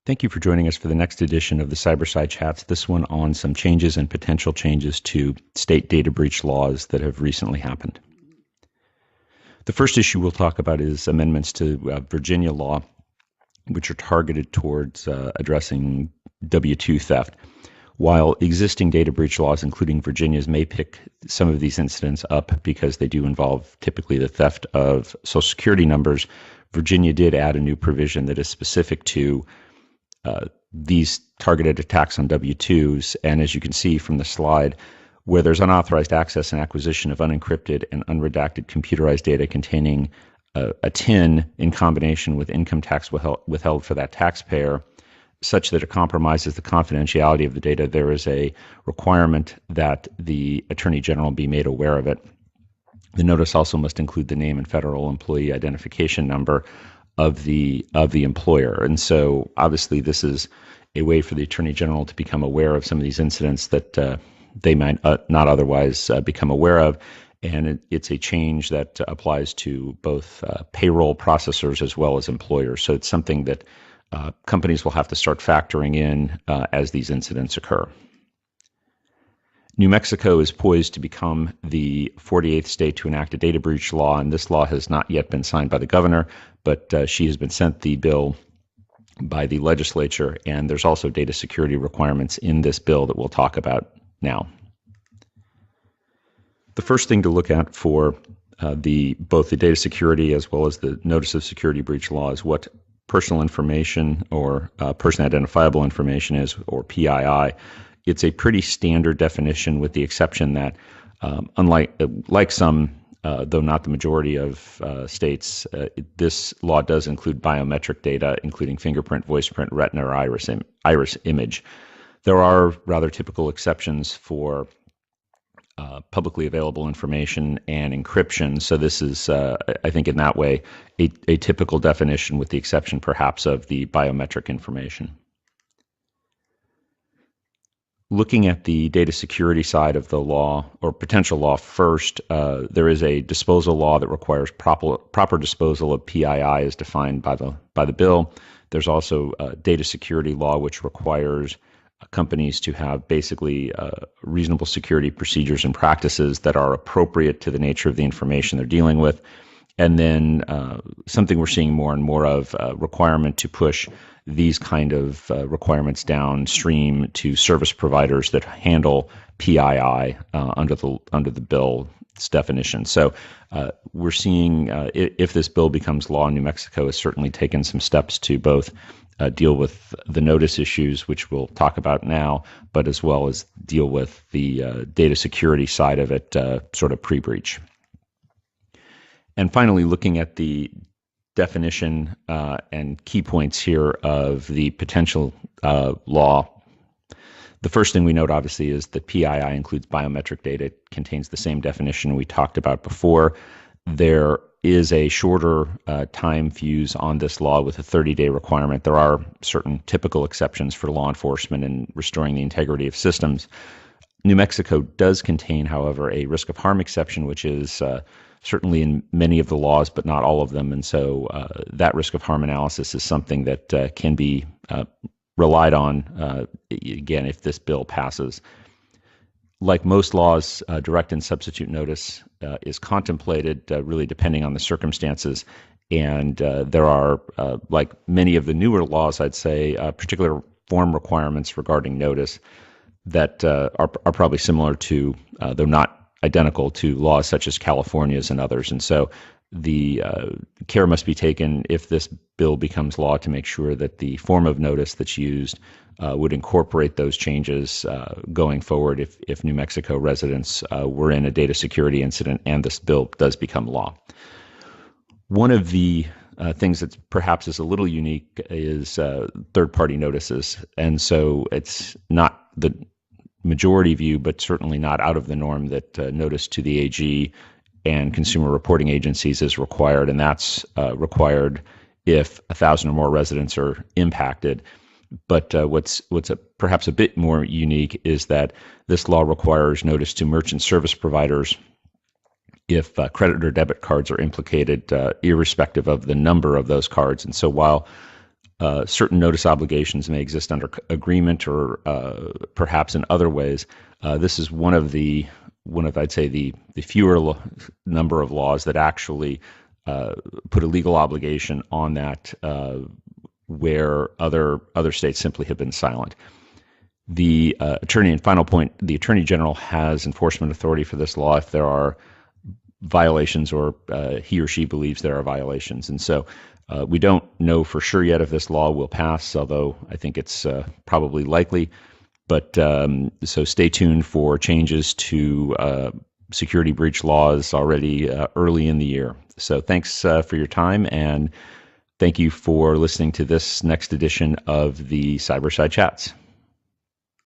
Thank you for joining us for the next edition of the CyberSide Chats, this one on some changes and potential changes to state data breach laws that have recently happened. The first issue we'll talk about is amendments to Virginia law, which are targeted towards addressing W-2 theft. While existing data breach laws, including Virginia's, may pick some of these incidents up because they do involve typically the theft of Social Security numbers, Virginia did add a new provision that is specific to these targeted attacks on W-2s. And as you can see from the slide, where there's unauthorized access and acquisition of unencrypted and unredacted computerized data containing a TIN in combination with income tax withheld for that taxpayer, such that it compromises the confidentiality of the data, there is a requirement that the Attorney General be made aware of it. The notice also must include the name and federal employee identification number of the employer. And so obviously this is a way for the Attorney General to become aware of some of these incidents that they might not otherwise become aware of. And it's a change that applies to both payroll processors as well as employers. So it's something that companies will have to start factoring in as these incidents occur. New Mexico is poised to become the 48th state to enact a data breach law, and this law has not yet been signed by the governor, but she has been sent the bill by the legislature, and there's also data security requirements in this bill that we'll talk about now. The first thing to look at for both the data security as well as the notice of security breach law is what personal information or person identifiable information is, or PII. It's a pretty standard definition, with the exception that, like some, though not the majority of states, this law does include biometric data, including fingerprint, voiceprint, retina, or iris image. There are rather typical exceptions for publicly available information and encryption. So this is, I think, in that way, a typical definition, with the exception perhaps of the biometric information. Looking at the data security side of the law, or potential law first, there is a disposal law that requires proper disposal of PII as defined by the bill. There's also a data security law, which requires companies to have basically reasonable security procedures and practices that are appropriate to the nature of the information they're dealing with. And then something we're seeing more and more of, requirement to push these kind of requirements downstream to service providers that handle PII under the bill's definition. So we're seeing, if this bill becomes law, New Mexico has certainly taken some steps to both deal with the notice issues, which we'll talk about now, but as well as deal with the data security side of it, sort of pre-breach. And finally, looking at the definition and key points here of the potential law, the first thing we note, obviously, is that PII includes biometric data. It contains the same definition we talked about before. There is a shorter time fuse on this law with a 30-day requirement. There are certain typical exceptions for law enforcement in restoring the integrity of systems. New Mexico does contain, however, a risk of harm exception, which is certainly in many of the laws, but not all of them. And so that risk of harm analysis is something that can be relied on, again, if this bill passes. Like most laws, direct and substitute notice is contemplated, really depending on the circumstances. And there are, like many of the newer laws, I'd say, particular form requirements regarding notice that are probably similar to, though not identical to, laws such as California's and others. And so the care must be taken, if this bill becomes law, to make sure that the form of notice that's used would incorporate those changes going forward if New Mexico residents were in a data security incident and this bill does become law. One of the things that perhaps is a little unique is third-party notices. And so it's not the majority view, but certainly not out of the norm, that notice to the AG and consumer reporting agencies is required, and that's required if 1,000 or more residents are impacted. But what's perhaps a bit more unique is that this law requires notice to merchant service providers if credit or debit cards are implicated, irrespective of the number of those cards. And so while certain notice obligations may exist under agreement or perhaps in other ways. This is one of I'd say the fewer number of laws that actually put a legal obligation on that where other states simply have been silent. The final point, the Attorney General has enforcement authority for this law if there are violations or he or she believes there are violations. And so we don't know for sure yet if this law will pass, although I think it's probably likely. But so stay tuned for changes to security breach laws already early in the year. So thanks for your time, and thank you for listening to this next edition of the CyberSide Chats.